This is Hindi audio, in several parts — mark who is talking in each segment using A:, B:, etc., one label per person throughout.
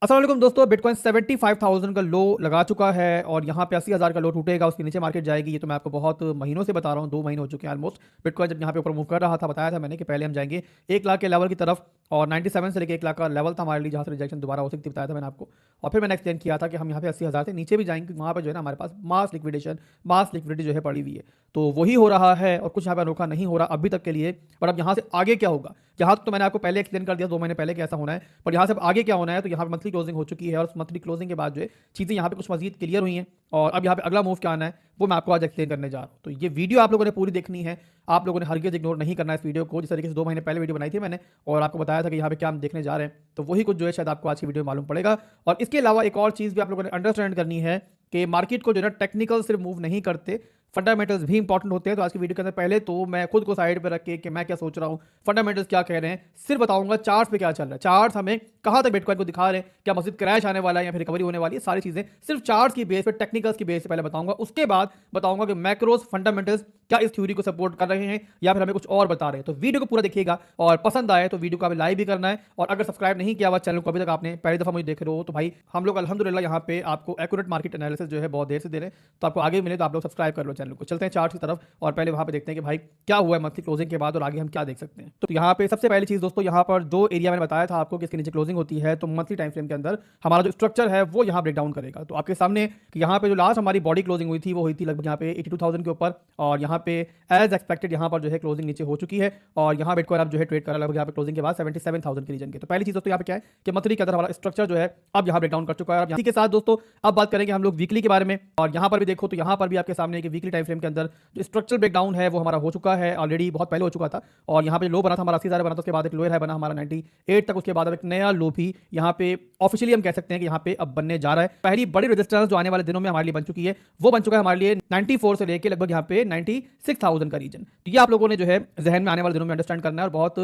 A: अस्सलाम वालेकुम दोस्तों, बिटकॉइन 75,000 का लो लगा चुका है और यहाँ पे 80,000 का लो टूटेगा, उसके नीचे मार्केट जाएगी। ये तो मैं आपको बहुत महीनों से बता रहा हूँ, 2 महीने हो चुके हैं ऑलमोस्ट। बिटकॉइन जब यहाँ पे ऊपर मूव कर रहा था, बताया था मैंने कि पहले हम जाएंगे 1 लाख के लेवल की तरफ और 97 से लेकर 1 लाख का लेवल था हमारे लिए, जहाँ से रिजेक्शन दोबारा हो सकती, बताया था मैंने आपको। और फिर मैंने एक्सप्लेन किया था कि हम यहाँ पे 80,000 से नीचे भी जाएंगे, वहाँ पर जो है ना हमारे पास मास लिक्विडिटी जो है पड़ी हुई है। तो वही हो रहा है और कुछ यहाँ पर अनोखा नहीं हो रहा अभी तक के लिए। पर अब यहाँ से आगे क्या होगा, यहाँ तो मैंने आपको पहले एक्सप्लेन कर दिया 2 महीने पहले कि ऐसा होना है। पर यहाँ से अब आगे क्या होना है, तो यहाँ पे मंथली क्लोजिंग हो चुकी है और उस मंथली क्लोजिंग के बाद जो है चीज़ें यहाँ पे कुछ मजीद क्लियर हुई हैं और अब यहाँ पे अगला मूव क्या आना है वो मैं आपको आज एक्सप्लेन करने जा रहा हूँ। तो ये वीडियो आप लोगों ने पूरी देखनी है, आप लोगों ने हरगिज़ इग्नोर नहीं करना है इस वीडियो को। जिस तरीके से 2 महीने पहले वीडियो बनाई थी मैंने और आपको बताया था कि यहाँ पे क्या हम देखने जा रहे हैं, तो वही कुछ जो है शायद आपको आज की वीडियो में मालूम पड़ेगा। और इसके अलावा एक और चीज़ भी आप लोगों ने अंडरस्टैंड करनी है कि मार्केट को जो है टेक्निकल सिर्फ मूव नहीं करते, फंडामेंटल्स भी इंपॉर्टेंट होते हैं। तो आज की वीडियो के अंदर पहले तो मैं खुद को साइड पे रख के कि मैं क्या सोच रहा हूँ, फंडामेंटल्स क्या कह रहे हैं, सिर्फ बताऊंगा चार्ट्स पे क्या चल रहा है, चार्ट्स हमें कहाँ तक बिटकॉइन को दिखा रहे हैं, क्या मजीद क्रैश आने वाला है या फिर रिकवरी होने वाली है, सारी चीजें सिर्फ चार्ट्स की बेस पे, टेक्निकल्स की बेस पे पहले बताऊंगा। उसके बाद बताऊंगा कि मैक्रोस फंडामेंटल्स क्या इस थ्योरी को सपोर्ट कर रहे हैं या फिर हमें कुछ और बता रहे हैं। तो वीडियो को पूरा देखिएगा और पसंद आए तो वीडियो को लाइक भी करना है। और अगर सब्सक्राइब नहीं किया हुआ चैनल को अभी तक आपने पहली दफा मुझे देख रहे हो तो भाई हम लोग अल्हम्दुलिल्लाह यहाँ पे आपको एक्यूरेट मार्केट एनालिसिस जो है बहुत देर से दे रहे हैं, तो आपको आगे मिले तो आप लोग सब्सक्राइब कर लो चैनल को। चलते हैं चार्ट की तरफ और पहले वहां पे देखते हैं कि भाई क्या हुआ है मंथली क्लोजिंग के बाद और आगे हम क्या देख सकते हैं। तो यहाँ पे सबसे पहली चीज दोस्तों, यहाँ पर जो एरिया मैंने बताया था आपको कि इसके नीचे क्लोजिंग होती है, तो मंथली टाइम फ्रेम के अंदर हमारा जो स्ट्रक्चर है वो यहाँ ब्रेक डाउन करेगा। तो आपके सामने कि यहाँ पे जो लास्ट हमारी बॉडी क्लोजिंग हुई थी वो हुई थी लगभग यहाँ पे 82,000 के ऊपर और यहाँ पे एज एक्सपेक्टेड यहाँ पर जो है क्लोजिंग नीचे हो चुकी है और यहाँ बिटकॉइन अब जो है ट्रेड कर रहा है लगभग यहाँ पे क्लोजिंग के बाद 77,000 के रीजन के। तो पहली चीज दोस्तों यहाँ पे क्या है कि मंथली के अंदर हमारा स्ट्रक्चर जो है अब यहाँ ब्रेक डाउन कर चुका है। इसी के साथ दोस्तों अब बात करेंगे हम लोग वीकली के बारे में और यहाँ पर भी देखो तो यहाँ पर भी आपके सामने कि वीकली टाइम फ्रेम के अंदर जो स्ट्रक्चरल ब्रेकडाउन है वो हमारा हो चुका है ऑलरेडी, बहुत पहले हो चुका था। और यहाँ पे लो बना था हमारा 80,000 बना था, उसके बाद एक लोअर हाई बना हमारा 98 तक, उसके बाद अब एक नया लो भी यहाँ पे ऑफिशियली हम कह सकते हैं कि यहाँ पे अब बनने जा रहा है। पहली बड़ी रेजिस्टेंस जो आने वाले दिनों में हमारे लिए बन चुकी है वो बन चुका है हमारे लिए 94 से लेकर लगभग यहाँ पे 96,000 का रीजन। तो ये आप लोगों ने जो है जहन में आने वाले दिनों में अंडरस्टैंड करना है और बहुत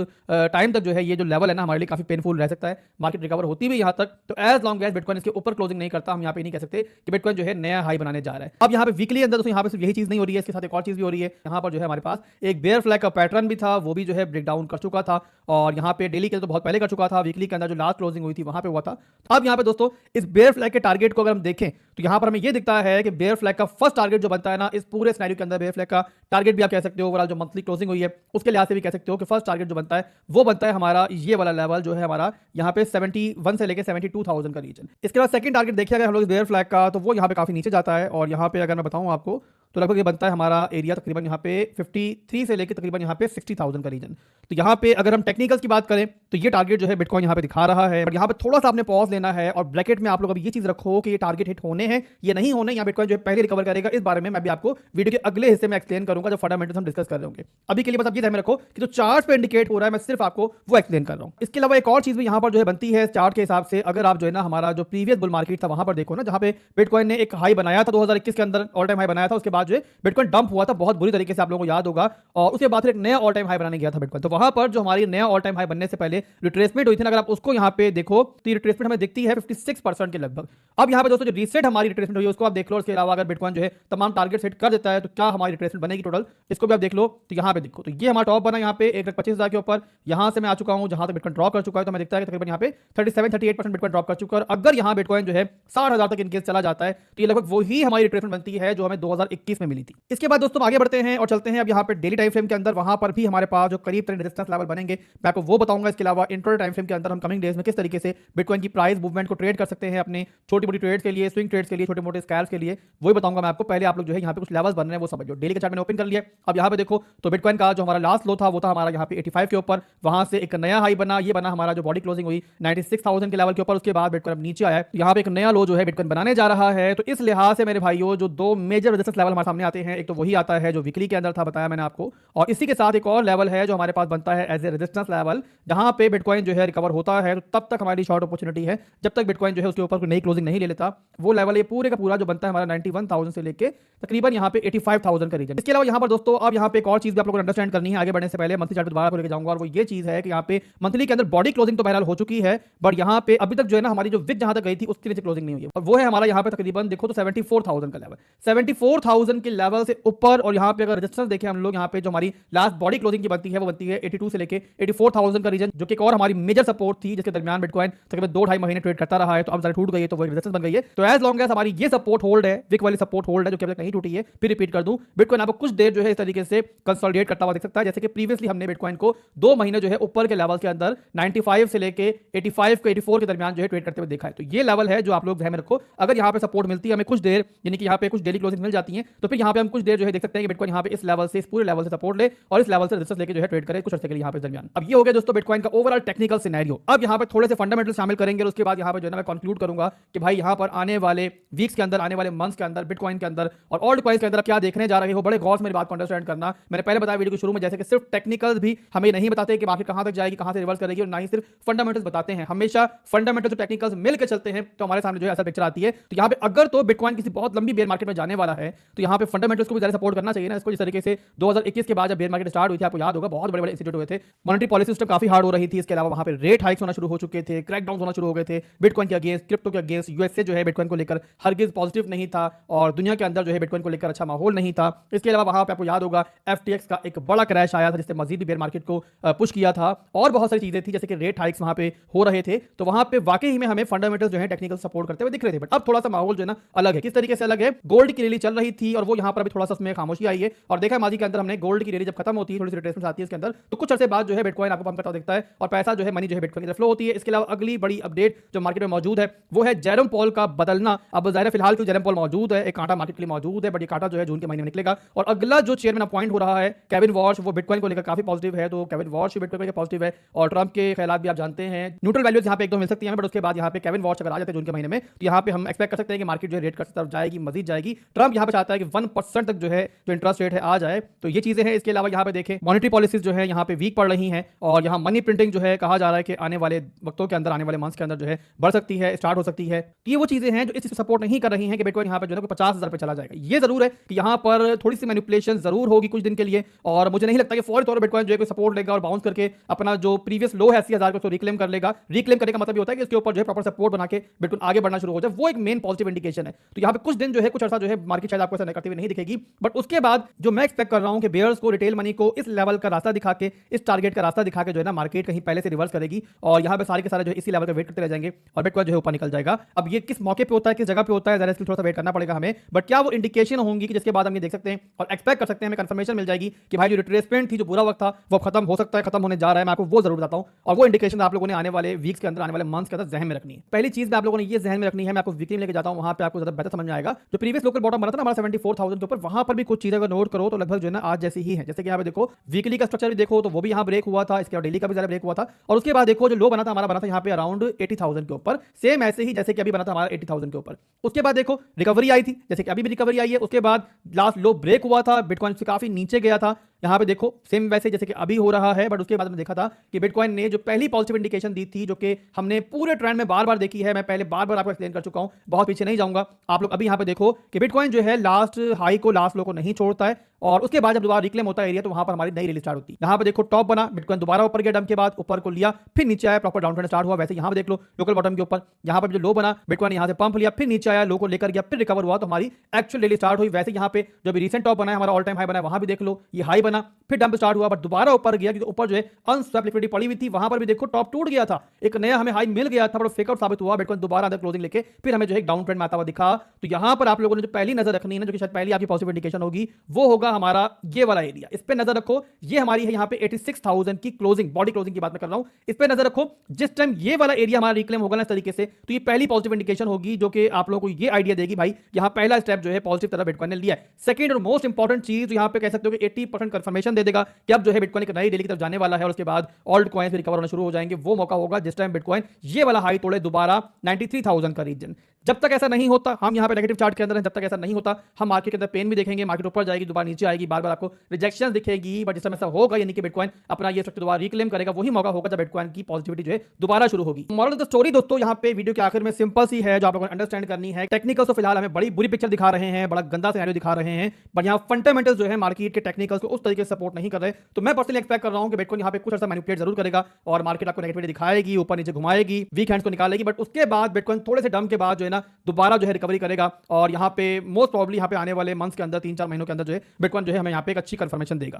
A: टाइम तक जो है ये जो लेवल है ना हमारे लिए काफी पेनफुल रह सकता है, मार्केट रिकवर होती भी यहाँ तक। तो एज लॉन्ग एज बिटकॉइन इसके ऊपर क्लोजिंग नहीं करता, हम यहाँ पे नहीं कह सकते कि बिटकॉइन जो है नया हाई बनाने जा रहा है। अब यहाँ पे वीकली अंदर दोस्तों यहाँ पे सिर्फ यही चीज नहीं हो रही है, इसके साथ एक और चीज भी हो रही है। यहाँ पर जो है हमारे पास एक बेयर फ्लैग का पैटर्न भी था, वो भी जो है ब्रेक डाउन कर चुका था और यहाँ पे डेली के तो बहुत पहले कर चुका था, वीकली के अंदर जो लास्ट क्लोजिंग हुई थी वहां पे हुआ था। अब यहाँ पे दोस्तों इस बेयर फ्लैग के टारगेट को अगर हम देखें तो यहाँ पर हमें ये दिखता है कि बेयर फ्लैग का फर्स्ट टारगेट जो बनता है ना इस पूरे सिनेरियो के अंदर, बेयर फ्लैग का टारगेट भी आप कह सकते हो, ओवरऑल जो मंथली क्लोजिंग हुई है उसके लिहाज से भी कह सकते हो कि फर्स्ट टारगेट जो बनता है वो बनता है हमारा ये वाला लेवल जो है हमारा यहाँ पे 71 से लेकर 72,000 का रीजन। इसके बाद सेकंड टारगेट देखिए अगर हम लोग बेयर फ्लैग का तो वो यहाँ पे काफी नीचे जाता है और यहाँ पे अगर मैं बताऊं आपको तो लगभग ये बनता है हमारा एरिया तकरीबन यहाँ पे 53 से लेकर तकरीबन यहाँ पे 60,000 का रीजन। तो यहाँ पे अगर हम टेक्निकल्स की बात करें तो ये टारगेट जो है बिटकॉइन यहाँ पे दिखा रहा है, और यहाँ पे थोड़ा सा आपने पॉज लेना है और ब्रैकेट में आप लोग अभी ये चीज रखो कि ये टारगेट हिट होने हैं ये नहीं होने, यहाँ बिटकॉइन जो है पहले रिकवर करेगा। इस बारे में मैं भी आपको वीडियो के अगले हिस्से में एक्सप्लेन करूंगा जब फंडामेंटल्स हम डिस्कस कर रहे होंगे। अभी के लिए बस आप ये ध्यान में रखो कि जो चार्ट पे इंडिकेट हो रहा है मैं सिर्फ आपको वो एक्सप्लेन कर रहा हूँ। इसके अलावा एक और चीज भी यहाँ पर जो है बनती है चार्ट के हिसाब से, अगर आप जो है ना हमारा जो प्रीवियस बुल मार्केट था वहां पर देखो ना, जहां पे बिटकॉइन ने एक हाई बनाया था 2021 के अंदर, ऑल टाइम हाई बनाया था, उसके बाद जो है बिटकॉइन डंप हुआ था बहुत बुरी तरीके से, आप लोगों को याद होगा, और उसके बाद फिर एक नया ऑल टाइम हाई बनाने गया था बिटकॉइन। तो वहां पर जो हमारी नया ऑल टाइम हाई बनने से पहले रिट्रेसमेंट हुई थी ना, अगर आप उसको यहाँ पे देखो तो रिट्रेसमेंट हमें दिखती है 56% के लगभग। अब यहाँ पे दोस्तों जो रीसेट हमारी रिट्रेसमेंट हुई है उसको आप देख लो। इसके अलावा अगर बिटकॉइन जो है तमाम टारगेट सेट कर देता है तो क्या हमारी रिट्रेसमेंट बनेगी टोटल, इसको भी आप देख लो। तो यहाँ पे देखो तो ये हमारा टॉप बना यहाँ पे 1,25,000 के ऊपर, यहाँ से मैं आ चुका हूँ जहां तक बिटकॉइन ड्रॉप कर चुका है, तो मैं देखता है कि तकरीबन यहाँ पे 37-38% बिटकॉइन ड्रॉप कर चुका है। और अगर यहाँ बिटकॉइन जो है 60,000 तक इनकेस चला जाता है तो ये लगभग वही हमारी रिट्रेसमेंट बनती है जो हमें 2021 में मिली थी। इसके बाद दोस्तों आगे बढ़ते हैं और चलते हैं अब यहाँ पे डेली टाइम फ्रेम के अंदर, वहां पर भी हमारे पास जो करीब रेजिस्टेंस लेवल बनेंगे मैं आपको वो बताऊंगा। इसके अलावा इंट्राडे टाइम फ्रेम के अंदर हम कमिंग डेज में किस तरीके से बिटकॉइन की प्राइस मूवमेंट को ट्रेड कर सकते हैं अपने छोटी मोटी ट्रेड्स के लिए, स्विंग ट्रेड्स के लिए, छोटे मोटे स्कैल्स के लिए, वही बताऊंगा मैं आपको। पहले आप लोग जो है यहाँ पे कुछ लेवल्स बन रहे हैं वो समझ लो। डेली का चार्ट मैंने ओपन कर लिया। अब यहाँ पे देखो तो बिटकॉइन का जो हमारा लास्ट लो था वो था हमारा यहाँ पे 85 के ऊपर, वहां से एक नया हाई बना, ये बना हमारा जो बॉडी क्लोजिंग हुई 96,000 के लेवल के ऊपर। उसके बाद बिटकॉइन अब नीचे आया, यहाँ पे एक नया लो जो है बिटकॉइन बनाने जा रहा है। तो इस लिहाज से मेरे भाइयों जो दो मेजर रेजिस्टेंस लेवल हमारे सामने आते हैं, एक तो वही आता है जो वीकली के अंदर था, बताया मैंने आपको, और इसी के साथ एक और लेवल है जो हमारे पास बनता है एज ए रेजिस्टेंस लेवल, जहां पे बिटकॉइन जो है रिकवर होता है। तो तब तक हमारी शॉर्ट अपॉर्चुनिटी है जब तक बिटकॉइन जो है उसके ऊपर कोई नई क्लोजिंग नहीं ले लेता। वो लेवल ये पूरे का पूरा जो बनता है हमारा 91,000 से लेके तकरीबन यहाँ पे 85,000 का रीजन। इसके अलावा यहाँ पर दोस्तों अब यहाँ पे एक और चीज भी आप लोगों को अंडरस्टैंड करनी है आगे बढ़ने से पहले। मंथली चार्ट दोबारा को लेकर जाऊंगा और वो ये चीज है कि यहाँ पे मंथली के अंदर बॉडी क्लोजिंग तो बहरहाल हो चुकी है, बट यहाँ पे अभी तक जो है ना हमारी जो विक जहां तक गई थी उसके नीचे क्लोजिंग नहीं हुई है, और वो है हमारा यहाँ पे तकरीबन देखो तो 74,000 का लेवल, 74,000 के लेवल से ऊपर। और यहाँ पे अगर रजिस्टेंस देखें हम लोग, यहाँ पे जो हमारी लास्ट बॉडी क्लोजिंग की बनती है वो बनती है 82 से लेके 84,000 का रीजन, जो कि एक और हमारी मेजर सपोर्ट थी जिसके दरमियान बिटकॉइन तकरीबन 2-2.5 महीने ट्रेड करता रहा है। तो अब जरा टूट गई है तो वो रेजिस्टेंस बन गई है। तो एज लॉन्ग एज हमारी ये सपोर्ट होल्ड है, विक वाली सपोर्ट होल्ड है जो कि अभी तक नहीं टूटी है, फिर रिपीट कर दूं, बिटकॉइन आपको कुछ देर जो है इस तरीके से कंसोलिडेट करता हुआ दिख सकता है। जैसे कि प्रीवियसली हमने बिटकॉइन को 2 महीने जो है ऊपर के लेवल के अंदर 95 से लेके 85 के 84 के दरमियान जो है ट्रेड करते हुए देखा है। तो ये लेवल है जो आप लोग ध्यान में रखो। अगर यहाँ पे सपोर्ट मिलती है हमें कुछ देर, यानी कि यहाँ पे कुछ डेली क्लोजिंग मिल जाती है, तो फिर यहाँ पे हम कुछ देर जो है देख सकते हैं कि बिटकॉइन यहाँ पे इस लेवल से, इस पूरे लेवल से सपोर्ट ले और इस लेवल से रेजिस्टेंस लेके जो है ट्रेड करे कुछ अर्से के लिए यहाँ पे दरमियान। अब ये हो गया दोस्तों बिटकॉइन का ओवरऑल टेक्निकल सिनेरियो। अब यहाँ पे थोड़े से फंडामेंटल शामिल करेंगे और उसके बाद यहाँ पे जो है ना मैं कंक्लूड करूंगा कि भाई यहाँ पर आने वाले वीक्स के अंदर, आने वाले मंथ्स के अंदर बिटकॉइन के अंदर और ऑल्ट कॉइन्स के अंदर क्या देखने जा रहे हो। बड़े गौर से मेरी बात को अंडरस्टैंड करना। मैंने पहले बताया वीडियो के शुरू में जैसे कि सिर्फ टेक्निकल्स भी हमें नहीं बताते कि मार्केट कहां तक जाएगी, कहां से रिवर्स करेगी, और ना ही सिर्फ फंडामेंटल्स बताते हैं। हमेशा फंडामेंटल्स और टेक्निकल्स मिलकर चलते हैं तो हमारे सामने जो है असल पिक्चर आती है। तो यहाँ पे अगर तो बिटकॉइन किसी बहुत लंबी बेयर मार्केट में जाने वाला है तो यहाँ पे फंडामेंटल्स को भी ज्यादा सपोर्ट करना चाहिए ना। इसको जिस तरीके से 2021 के बाद जब बेयर मार्केट स्टार्ट हुई थी, आपको याद होगा बहुत बड़े बड़े इंस्टीट्यूट हुए थे, मॉनेटरी पॉलिसी सिस्टम काफी हार्ड हो रही थी, इसके अलावा वहां पे रेट हाइक्स होना शुरू हो चुके थे, क्रैकडाउन होना शुरू हो गए थे बिटकॉइन के अगेंस्ट, क्रिप्टो के अगेंस्ट। यूएसए जो है बिटकॉइन को लेकर हरगिज पॉजिटिव नहीं था और दुनिया के अंदर जो है बिटकॉइन को लेकर अच्छा माहौल नहीं था। इसके अलावा वहां पे आपको याद होगा एफटीएक्स का एक बड़ा क्रैश आया था जिससे मजीद भी बेयर मार्केट को पुश किया था, और बहुत सारी चीजें थी जैसे कि रेट हाइक्स वहां पे हो रहे थे। तो वहां पे वाकई में हमें फंडामेंटल्स जो है टेक्निकल सपोर्ट करते हुए दिख रहे थे। बट अब थोड़ा सा माहौल जो है ना अलग है। किस तरीके से अलग है? गोल्ड की रैली चल रही थी और वो यहाँ पर अभी थोड़ा सा उसमें खामोशी आई है, और देखा माजी के अंदर हमने गोल्ड की रैली जब खत्म होती है, थोड़ी सी रिट्रेसमेंट आती है इसके अंदर, तो कुछ अर्से बाद जो है बिटकॉइन आपको पंप करता दिखता है और पैसा जो है मनी जो है बिटकॉइन की तरफ फ्लो होती है। इसके अलावा अगली बड़ी अपडेट जो मार्केट में मौजूद है वो है जेरोम पॉल का बदलना। अब जाहिर फिलहाल तो जेरोम पॉल मौजूद है, एक कांटा मार्केट के लिए मौजूद है, बट ये कांटा जो है जून के महीने में निकलेगा। और अगला जो चेयरमैन अपॉइंट हो रहा है केविन वॉश, वो बिटकॉइन को लेकर काफी पॉजिटिव है। तो केविन वॉश बिटकॉइन को लेकर पॉजिटिव है, और ट्रंप के ख्यालात भी आप जानते हैं। न्यूट्रल वैल्यूज यहाँ पे एकदम मिल सकती है, बट उसके बाद यहाँ पे केविन वॉश अगर आ जाते हैं जून के महीने में तो यहाँ पे हम एक्सपेक्ट कर सकते हैं कि मार्केट जो है रेट कट तरफ जाएगी, मजीद जाएगी। ट्रंप यहाँ पे चाहता है कि 1% तक जो है जो इंटरेस्ट रेट है आ जाए। तो ये चीजें हैं। इसके अलावा यहाँ पे देखें मॉनेटरी पॉलिसीज जो है यहाँ पे वीक पड़ रही हैं, और यहाँ मनी प्रिंटिंग जो है कहा जा रहा है कि आने वाले वक्तों के अंदर, आने वाले मंथ्स के अंदर जो है बढ़ सकती है, स्टार्ट हो सकती है। तो ये वो चीजें हैं जो इस सपोर्ट नहीं कर रही हैं कि बिटकॉइन यहाँ पे जो है 50,000 पे चला जाएगा। ये जरूर है कि यहाँ पर थोड़ी सी मैनिपुलेशन जरूर होगी कुछ दिन के लिए, और मुझे नहीं लगता कि फौरी तौर पर बिटकॉइन जो है सपोर्ट लेगा और बाउंस करके अपना जो प्रीवियस लो है 80,000 को रिक्लेम कर लेगा। रिक्लेम करने का मतलब ये होता है कि इसके ऊपर जो है प्रॉपर सपोर्ट बना के बिटकॉइन आगे बढ़ना शुरू हो जाए, वो एक मेन पॉजिटिव इंडिकेशन है। तो यहाँ पे कुछ दिन जो है, कुछ अर्सा जो है मार्केट शायद आपको ऐसा करते हुए नहीं दिखेगी, बट उसके बाद जो मैं एक्सपेक्ट कर रहा हूं कि बेयर्स को, रिटेल मनी को इस लेवल का रास्ता दिखा के, इस टारगेट का रास्ता दिखा के जो है ना मार्केट कहीं पहले से रिवर्स करेगी, और यहाँ पे सारे के सारे जो है इसी लेवल का वेट करते रह जाएंगे और बिटकॉइन जो है ऊपर निकल जाएगा। अब ये किस मौके पे होता है, किस जगह पे होता है, जरा इसलिए थोड़ा सा वेट करना पड़ेगा हमें, बट क्या वो इंडिकेशन होंगी कि जिसके बाद हम ये देख सकते हैं और एक्सपेक्ट कर सकते हैं, हमें कंफर्मेशन मिल जाएगी कि भाई जो रिट्रेसमेंट थी, जो बुरा वक्त था, वो खत्म हो सकता है, खत्म होने जा रहा है। मैं आपको वो जरूर बताता हूं, और वो इंडिकेशन आप लोगों ने आने वाले वीक्स के अंदर, आने वाले मंथ्स के अंदर जहन में रखनी है। पहली चीज में आप लोगों ने ये जहन में रखनी है, मैं आपको वीकली लेके जाता हूं, वहां पे आपको ज्यादा बेहतर समझ में आएगा। जो प्रीवियस लोकल बॉटम बना था ना हमारा 74,000 के ऊपर, वहां पर भी कुछ चीजें अगर नोट करो तो लगभग जो है ना आज जैसी ही है। जैसे कि यहाँ पे देखो वीकली का स्ट्रक्चर भी देखो तो वो भी यहाँ ब्रेक हुआ था, इसके बाद डेली का भी ज्यादा ब्रेक हुआ था, और उसके बाद देखो जो लो बना था हमारा, बना था यहाँ पे अराउंड 80,000 के ऊपर, सेम ऐसे ही जैसे कि अभी बना था हमारा 80,000 के ऊपर। उसके बाद देखो रिकवरी आई थी, जैसे कि अभी भी रिकवरी आई है। उसके बाद लास्ट लो ब्रेक हुआ था, बिटकॉइन से काफी नीचे गया था, यहाँ पे देखो सेम वैसे जैसे कि अभी हो रहा है। बट उसके बाद हमने देखा था कि बिटकॉइन ने जो पहली पॉजिटिव इंडिकेशन दी थी, जो कि हमने पूरे ट्रेंड में बार बार देखी है, मैं पहले बार बार आपको एक्सप्लेन कर चुका हूं, बहुत पीछे नहीं जाऊंगा। आप लोग अभी यहाँ पे देखो कि बिटकॉइन जो है लास्ट हाई को, लास्ट लो को नहीं छोड़ता है, और उसके बाद जब दोबारा रिक्लेम होता है एरिया तो वहां पर हमारी नई रैली स्टार्ट होती है। यहाँ पे देखो टॉप बना, बिटकॉइन दोबारा ऊपर गया, डंप के बाद ऊपर को लिया, फिर नीचे आया, प्रॉपर डाउन ट्रेंड स्टार्ट हुआ। वैसे यहाँ पे देख लो लोकल बॉटम के ऊपर, यहाँ पर जो लो बना, बिटकॉइन यहाँ से पंप लिया, फिर नीचे आया, लो को लेकर गया, फिर रिकवर हुआ, तो हमारी एक्चुअल रैली स्टार्ट हुई। वैसे यहाँ पे जो भी रिसेंट टॉप बना है, हमारा ऑल टाइम हाई बना है, वहां भी देख लो ये हाई बना, फिर डंप स्टार्ट हुआ, बट दोबारा ऊपर गया क्योंकि ऊपर जो है अनस्वैप लिक्विडिटी पड़ी हुई थी। वहां पर भी देखो टॉप टूट गया था, एक नया हमें हाई मिल गया था, बट फेकआउट साबित हुआ। बिटकॉइन दोबारा अंदर क्लोजिंग लेके फिर हमें जो है डाउन ट्रेंड में आता हुआ दिखा। तो यहां पर आप लोगों ने जो पहली नजर रखनी है ना, जो कि शायद पहली आपकी पॉजिटिव इंडिकेशन होगी, वो होगा हमारा ये वाला एरिया। इस पे नजर रखो, ये हमारी है यहाँ पे 86,000 की क्लोजिंग, बॉडी क्लोजिंग की बात मैं कर रहा हूं। इस पे नजर रखो, जिस टाइम ये वाला एरिया हमारा रिक्लेम होगा ना इस तरीके से, तो ये पहली पॉजिटिव इंडिकेशन होगी, जो कि आप लोगों को ये आइडिया देगी भाई यहाँ पहला स्टेप जो है पॉजिटिव तरफ बिटकॉइन ने लिया है। सेकंड और मोस्ट इंपॉर्टेंट चीज यहाँ पे कह सकते हो कि 80% कंफर्मेशन दे देगा कि अब जो है बिटकॉइन एक नई डेली की तरफ जाने वाला है और उसके बाद ऑल्ट कॉइन्स भी रिकवर होना शुरू हो जाएंगे। वो मौका होगा जिस टाइम बिटकॉइन ये वाला हाई तोड़े दोबारा 93,000 का रीजन। जब तक ऐसा नहीं होता, हम यहाँ पे नेगेटिव चार्ट के अंदर हैं, जब तक ऐसा नहीं होता हम मार्केट के अंदर पेन भी देखेंगे, मार्केट ऊपर जाएगी दोबारा नीचे आएगी, बार बार आपको रिजेक्शन दिखेगी। बट जिस समय ऐसा होगा यानी कि बिटकॉइन अपना ये स्ट्रक्चर दोबारा रिक्लेम करेगा, वही मौका होगा जब बिटकॉइन की पॉजिटिविटी जो है दोबारा शुरू होगी। मॉरल ऑफ द स्टोरी दोस्तों यहाँ पे वीडियो के आखिर में सिंपल सी है जो आप लोगों को अंडरस्टैंड करनी है। टेक्निकल्स तो फिलहाल हमें बड़ी बुरी पिक्चर दिखा रहे हैं, बड़ा गंदा सिनेरियो दिखा रहे हैं, बट यहाँ फंडामेंटल्स जो है मार्केट के टेक्निकल्स को उस तरीके से सपोर्ट नहीं कर रहे। तो मैं पर्सनली एक्सपेक्ट कर रहा हूं कि बिटकॉइन यहाँ पे कुछ ऐसा मैनिपुलेट जरूर करेगा और मार्केट आपको नेगेटिविटी दिखाएगी, ऊपर नीचे घुमाएगी, वीक हैंड्स को निकालेगी, बट उसके बाद बिटकॉइन थोड़े से डम के बाद जो है ना दोबारा जो है रिकवरी करेगा और यहाँ पे मोस्ट प्रॉब्ली यहाँ पे आने वाले मंथ्स के अंदर 3-4 महीनों के अंदर जो है बिटकॉइन जो है हमें यहाँ पे एक अच्छी कंफर्मेशन देगा।